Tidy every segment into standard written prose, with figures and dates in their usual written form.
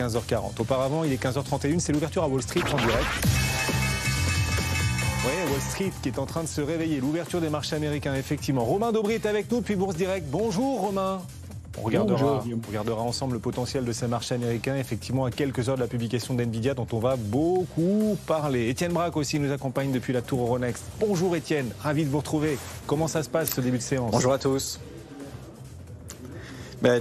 15h40. Auparavant, il est 15h31, c'est l'ouverture à Wall Street en direct. Oui, Wall Street qui est en train de se réveiller. L'ouverture des marchés américains, effectivement. Romain Daubry est avec nous depuis Bourse Direct. Bonjour Romain. On regardera ensemble le potentiel de ces marchés américains, effectivement, à quelques heures de la publication d'NVIDIA, dont on va beaucoup parler. Étienne Braque aussi nous accompagne depuis la tour Euronext. Bonjour Étienne, ravi de vous retrouver. Comment ça se passe ce début de séance? Bonjour à tous.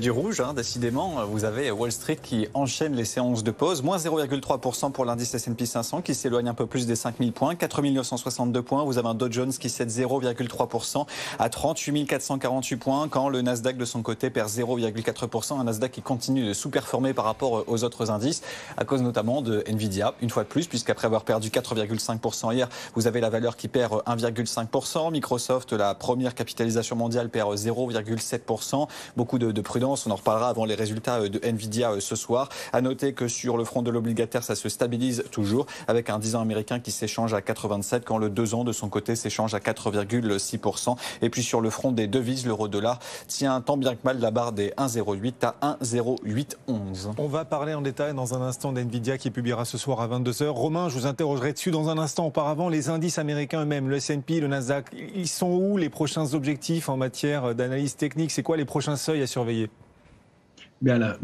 Du rouge, décidément. Vous avez Wall Street qui enchaîne les séances de pause. Moins 0,3% pour l'indice S&P 500 qui s'éloigne un peu plus des 5000 points. 4 962 points. Vous avez un Dow Jones qui cède 0,3% à 38 448 points. Quand le Nasdaq de son côté perd 0,4%. Un Nasdaq qui continue de sous-performer par rapport aux autres indices à cause notamment de Nvidia. Une fois de plus, puisqu'après avoir perdu 4,5% hier, vous avez la valeur qui perd 1,5%. Microsoft, la première capitalisation mondiale, perd 0,7%. Beaucoup de prudence, on en reparlera avant les résultats de Nvidia ce soir. À noter que sur le front de l'obligataire, ça se stabilise toujours avec un 10 ans américain qui s'échange à 4,27 quand le 2 ans de son côté s'échange à 4,6%. Et puis sur le front des devises, l'euro-dollar tient tant bien que mal la barre des 1,08 à 1,0811. On va parler en détail dans un instant d'Nvidia qui publiera ce soir à 22h. Romain, je vous interrogerai dessus dans un instant. Auparavant, les indices américains eux-mêmes, le S&P, le Nasdaq, ils sont où les prochains objectifs en matière d'analyse technique? C'est quoi les prochains seuils à surveiller? Bien,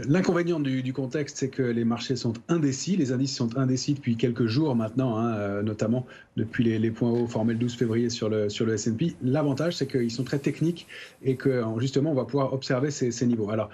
l'inconvénient du contexte, c'est que les marchés sont indécis. Les indices sont indécis depuis quelques jours maintenant, notamment depuis les points hauts formés le 12 février sur le S&P. L'avantage, c'est qu'ils sont très techniques et que justement, on va pouvoir observer ces niveaux. Alors,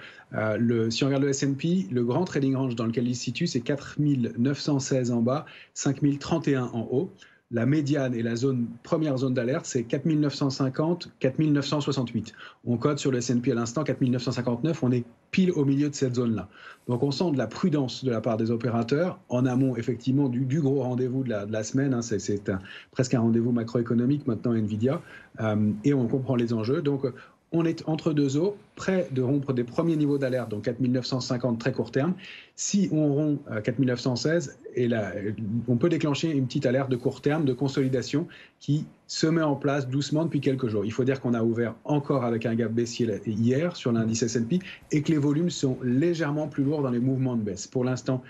si on regarde le S&P, le grand trading range dans lequel il se situe, c'est 4916 en bas, 5031 en haut. La médiane et la première zone d'alerte, c'est 4950, 4968. On code sur le S&P à l'instant 4959, on est pile au milieu de cette zone-là. Donc on sent de la prudence de la part des opérateurs, en amont effectivement du gros rendez-vous de la semaine, c'est presque un rendez-vous macroéconomique maintenant Nvidia, et on comprend les enjeux. Donc on est entre deux eaux, près de rompre des premiers niveaux d'alerte, donc 4950 très court terme. Si on rompt 4916, on peut déclencher une petite alerte de court terme de consolidation qui se met en place doucement depuis quelques jours. Il faut dire qu'on a ouvert encore avec un gap baissier hier sur l'indice S&P et que les volumes sont légèrement plus lourds dans les mouvements de baisse. Pour l'instant,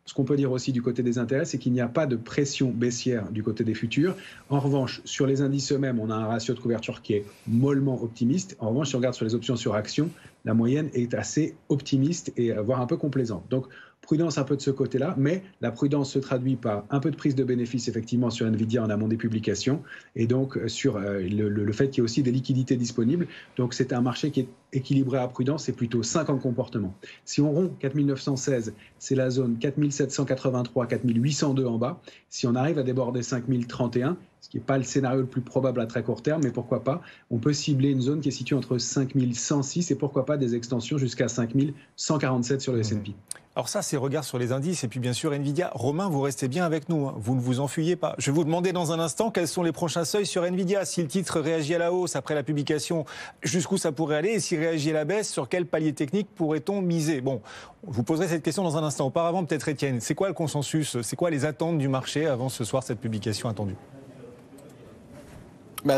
ce qu'on peut dire aussi du côté des intérêts, c'est qu'il n'y a pas de pression baissière du côté des futurs. En revanche, sur les indices eux-mêmes, on a un ratio de couverture qui est mollement optimiste. En revanche, si on regarde sur les options sur actions, la moyenne est assez optimiste et voire un peu complaisante. Donc, prudence un peu de ce côté-là, mais la prudence se traduit par un peu de prise de bénéfice effectivement sur Nvidia en amont des publications et donc sur le fait qu'il y ait aussi des liquidités disponibles. Donc c'est un marché qui est équilibré à prudence, c'est plutôt 5 ans de comportement. Si on rompt 4916, c'est la zone 4783, 4802 en bas. Si on arrive à déborder 5031, ce qui n'est pas le scénario le plus probable à très court terme, mais pourquoi pas, on peut cibler une zone qui est située entre 5106 et pourquoi pas des extensions jusqu'à 5147 sur le S&P. Alors ça, c'est regard sur les indices et puis bien sûr Nvidia. Romain, vous restez bien avec nous, vous ne vous enfuyez pas. Je vais vous demander dans un instant quels sont les prochains seuils sur Nvidia. Si le titre réagit à la hausse après la publication, jusqu'où ça pourrait aller? Et s'il réagit à la baisse, sur quel palier technique pourrait-on miser? Bon, je vous poserai cette question dans un instant. Auparavant, peut-être Étienne, c'est quoi le consensus? C'est quoi les attentes du marché avant ce soir, cette publication attendue?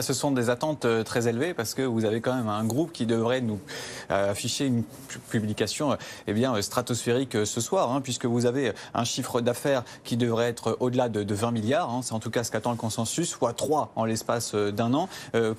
Ce sont des attentes très élevées parce que vous avez quand même un groupe qui devrait nous afficher une publication stratosphérique ce soir, puisque vous avez un chiffre d'affaires qui devrait être au-delà de 20 milliards, c'est en tout cas ce qu'attend le consensus, soit 3 en l'espace d'un an,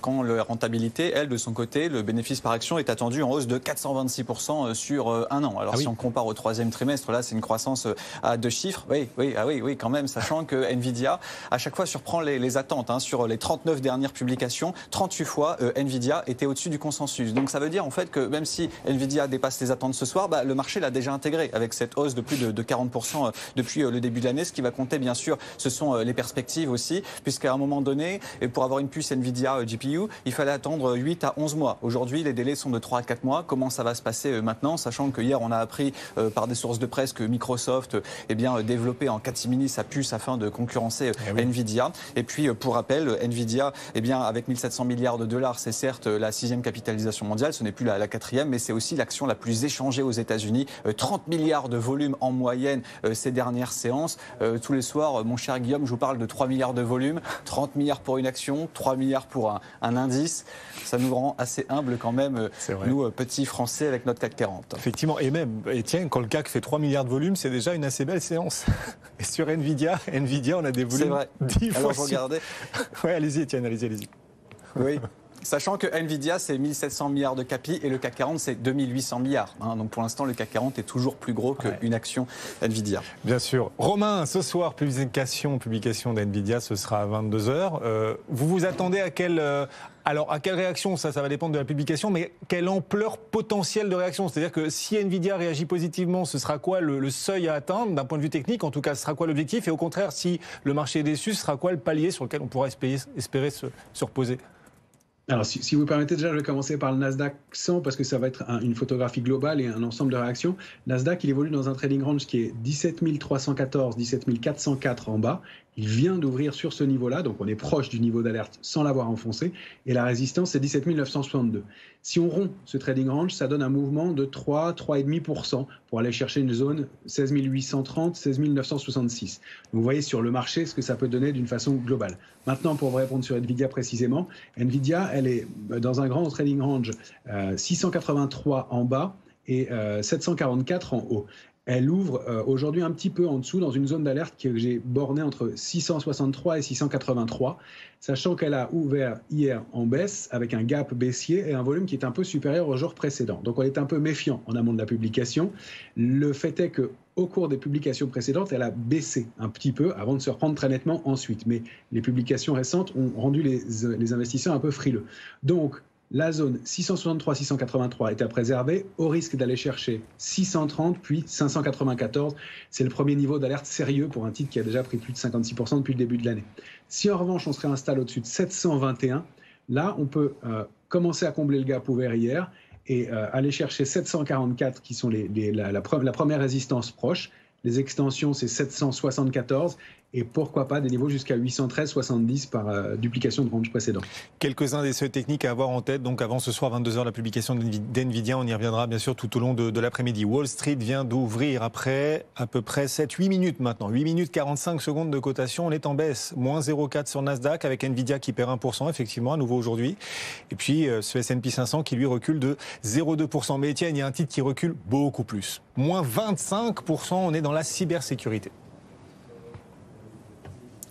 quand la rentabilité, elle, de son côté, le bénéfice par action est attendu en hausse de 426% sur un an. Alors si on compare au troisième trimestre, là c'est une croissance à 2 chiffres, oui quand même, sachant que Nvidia à chaque fois surprend les attentes, sur les 39 dernières publication, 38 fois Nvidia était au-dessus du consensus. Donc ça veut dire en fait que même si Nvidia dépasse les attentes ce soir, le marché l'a déjà intégré avec cette hausse de plus de 40% depuis le début de l'année. Ce qui va compter bien sûr, ce sont les perspectives aussi, puisqu'à un moment donné, et pour avoir une puce Nvidia GPU, il fallait attendre 8 à 11 mois. Aujourd'hui, les délais sont de 3 à 4 mois. Comment ça va se passer maintenant, sachant que hier on a appris par des sources de presse que Microsoft développait en catimini sa puce afin de concurrencer Nvidia. Et puis pour rappel, Nvidia bien, avec 1700 milliards de dollars, c'est certes la 6e capitalisation mondiale, ce n'est plus la 4e, mais c'est aussi l'action la plus échangée aux États-Unis. 30 milliards de volume en moyenne ces dernières séances. Tous les soirs, mon cher Guillaume, je vous parle de 3 milliards de volume, 30 milliards pour une action, 3 milliards pour un indice. Ça nous rend assez humbles quand même, nous, petits Français, avec notre CAC 40. Effectivement, et même, Étienne, quand le CAC fait 3 milliards de volume, c'est déjà une assez belle séance. Et sur Nvidia, on a des volumes 10 fois. Alors, je regardais. Oui, allez-y, Étienne, allez-y. Oui. Sachant que Nvidia, c'est 1700 milliards de capi et le CAC 40, c'est 2800 milliards. Donc pour l'instant, le CAC 40 est toujours plus gros qu'une action Nvidia. Bien sûr. Romain, ce soir, publication d'Nvidia, ce sera à 22h. Vous vous attendez à quelle réaction? Ça va dépendre de la publication, mais quelle ampleur potentielle de réaction? C'est-à-dire que si Nvidia réagit positivement, ce sera quoi le seuil à atteindre d'un point de vue technique? En tout cas, ce sera quoi l'objectif? Et au contraire, si le marché est déçu, ce sera quoi le palier sur lequel on pourra espérer se reposer? Alors, si vous permettez, déjà, je vais commencer par le Nasdaq 100 parce que ça va être une photographie globale et un ensemble de réactions. Nasdaq, il évolue dans un trading range qui est 17 314, 17 404 en bas. Il vient d'ouvrir sur ce niveau-là, donc on est proche du niveau d'alerte sans l'avoir enfoncé. Et la résistance, c'est 17 962. Si on rompt ce trading range, ça donne un mouvement de 3,5% pour aller chercher une zone 16 830, 16 966. Donc vous voyez sur le marché ce que ça peut donner d'une façon globale. Maintenant, pour vous répondre sur Nvidia précisément, Nvidia, elle est dans un grand trading range 683 en bas et 744 en haut. Elle ouvre aujourd'hui un petit peu en dessous dans une zone d'alerte que j'ai bornée entre 663 et 683, sachant qu'elle a ouvert hier en baisse avec un gap baissier et un volume qui est un peu supérieur au jour précédent. Donc on est un peu méfiant en amont de la publication. Le fait est qu'au cours des publications précédentes, elle a baissé un petit peu avant de se reprendre très nettement ensuite. Mais les publications récentes ont rendu les investisseurs un peu frileux. Donc, la zone 663-683 est à préserver au risque d'aller chercher 630 puis 594. C'est le premier niveau d'alerte sérieux pour un titre qui a déjà pris plus de 56% depuis le début de l'année. Si en revanche on se réinstalle au-dessus de 721, là on peut commencer à combler le gap ouvert hier et aller chercher 744 qui sont la première résistance proche. Les extensions, c'est 774 et pourquoi pas des niveaux jusqu'à 813,70 par duplication de range précédent. Quelques-uns des seuils techniques à avoir en tête. Donc avant ce soir, 22h, la publication d'Nvidia. On y reviendra bien sûr tout au long de l'après-midi. Wall Street vient d'ouvrir après à peu près 7-8 minutes maintenant. 8 minutes 45 secondes de cotation. On est en baisse. Moins 0,4 sur Nasdaq avec Nvidia qui perd 1%, effectivement, à nouveau aujourd'hui. Et puis ce S&P 500 qui lui recule de 0,2%. Mais Étienne, il y a un titre qui recule beaucoup plus. Moins 25%, on est dans la cybersécurité.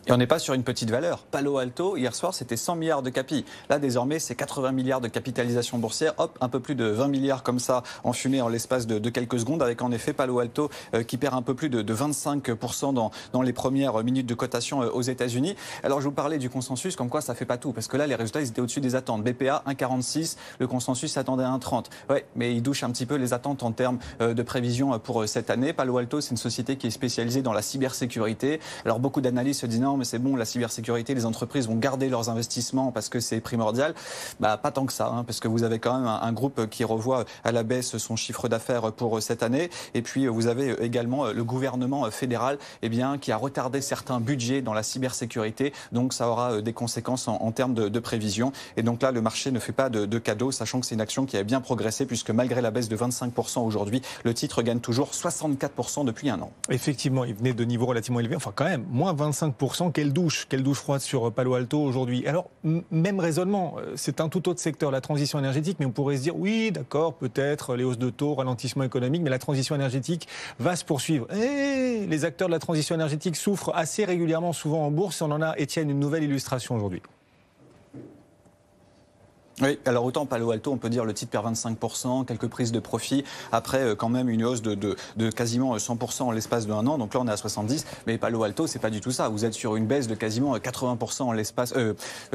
Et on n'est pas sur une petite valeur. Palo Alto, hier soir, c'était 100 milliards de capi. Là, désormais, c'est 80 milliards de capitalisation boursière. Hop, un peu plus de 20 milliards comme ça, en fumée en l'espace de quelques secondes, avec en effet Palo Alto qui perd un peu plus de 25% dans les premières minutes de cotation aux États-Unis. Alors, je vous parlais du consensus, comme quoi ça fait pas tout. Parce que là, les résultats, ils étaient au-dessus des attentes. BPA, 1,46. Le consensus s'attendait à 1,30. Ouais, mais il douche un petit peu les attentes en termes de prévision pour cette année. Palo Alto, c'est une société qui est spécialisée dans la cybersécurité. Alors, beaucoup d'analystes se disent non, mais c'est bon, la cybersécurité, les entreprises vont garder leurs investissements parce que c'est primordial. Bah, pas tant que ça, parce que vous avez quand même un groupe qui revoit à la baisse son chiffre d'affaires pour cette année. Et puis, vous avez également le gouvernement fédéral qui a retardé certains budgets dans la cybersécurité. Donc, ça aura des conséquences en termes de prévision. Et donc là, le marché ne fait pas de cadeaux, sachant que c'est une action qui a bien progressé, puisque malgré la baisse de 25% aujourd'hui, le titre gagne toujours 64% depuis un an. Effectivement, il venait de niveaux relativement élevés. Enfin, quand même, moins 25%. Quelle douche froide sur Palo Alto aujourd'hui. Alors, même raisonnement, c'est un tout autre secteur, la transition énergétique, mais on pourrait se dire, oui, d'accord, peut-être les hausses de taux, ralentissement économique, mais la transition énergétique va se poursuivre. Et les acteurs de la transition énergétique souffrent assez régulièrement, souvent en bourse. On en a, Étienne, une nouvelle illustration aujourd'hui. Oui, alors autant Palo Alto, on peut dire le titre perd 25%, quelques prises de profit, après quand même une hausse de quasiment 100% en l'espace d'un an, donc là on est à 70%, mais Palo Alto c'est pas du tout ça, vous êtes sur une baisse de quasiment 80% en l'espace,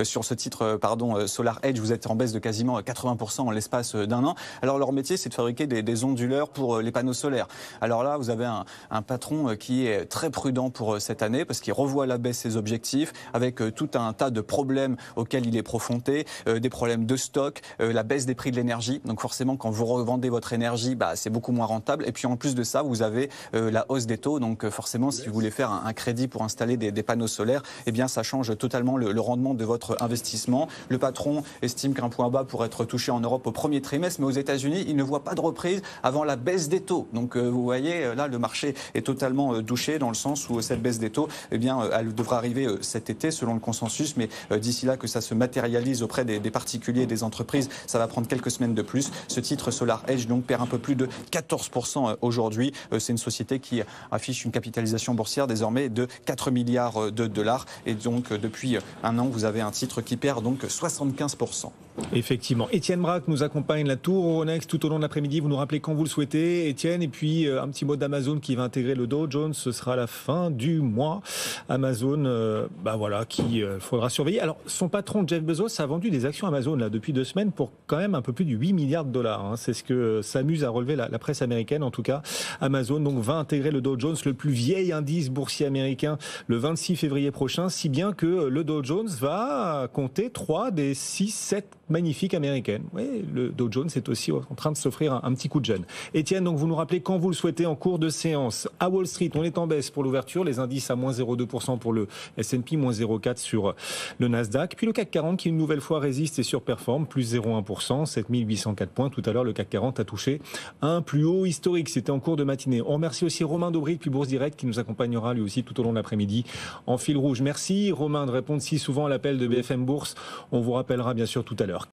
sur ce titre, Solar Edge, vous êtes en baisse de quasiment 80% en l'espace d'un an. Alors leur métier c'est de fabriquer des onduleurs pour les panneaux solaires. Alors là vous avez un patron qui est très prudent pour cette année, parce qu'il revoit à la baisse ses objectifs, avec tout un tas de problèmes auxquels il est confronté, des problèmes de stock, la baisse des prix de l'énergie. Donc forcément, quand vous revendez votre énergie, c'est beaucoup moins rentable. Et puis en plus de ça, vous avez la hausse des taux. Donc forcément, si vous voulez faire un crédit pour installer des panneaux solaires, eh bien ça change totalement le rendement de votre investissement. Le patron estime qu'un point bas pourrait être touché en Europe au premier trimestre, mais aux États-Unis, il ne voit pas de reprise avant la baisse des taux. Donc vous voyez, là, le marché est totalement douché dans le sens où cette baisse des taux, eh bien, elle devrait arriver cet été selon le consensus, mais d'ici là que ça se matérialise auprès des particuliers et des entreprises, ça va prendre quelques semaines de plus. Ce titre SolarEdge donc perd un peu plus de 14% aujourd'hui. C'est une société qui affiche une capitalisation boursière désormais de 4 milliards de dollars et donc depuis un an, vous avez un titre qui perd donc 75%. Effectivement. Étienne Braque nous accompagne la tour Euronext tout au long de l'après-midi. Vous nous rappelez quand vous le souhaitez, Étienne. Et puis un petit mot d'Amazon qui va intégrer le Dow Jones. Ce sera à la fin du mois. Amazon, voilà, qui faudra surveiller. Alors, son patron Jeff Bezos a vendu des actions Amazon là depuis 2 semaines pour quand même un peu plus de 8 milliards de dollars. Hein. C'est ce que s'amuse à relever la presse américaine. En tout cas, Amazon donc va intégrer le Dow Jones, le plus vieil indice boursier américain, le 26 février prochain, si bien que le Dow Jones va compter 3 des 6-7 magnifiques américaines. Oui, le Dow Jones est aussi en train de s'offrir un petit coup de jeune. Étienne, donc vous nous rappelez quand vous le souhaitez en cours de séance. À Wall Street, on est en baisse pour l'ouverture, les indices à moins 0,2% pour le S&P, moins 0,4% sur le Nasdaq. Puis le CAC 40 qui une nouvelle fois résiste et surperforme, plus 0,1%, 7804 points. Tout à l'heure, le CAC 40 a touché un plus haut historique. C'était en cours de matinée. On remercie aussi Romain Daubry depuis Bourse Direct qui nous accompagnera lui aussi tout au long de l'après-midi en fil rouge. Merci Romain de répondre si souvent à l'appel de BFM Bourse. On vous rappellera bien sûr tout à l'heure.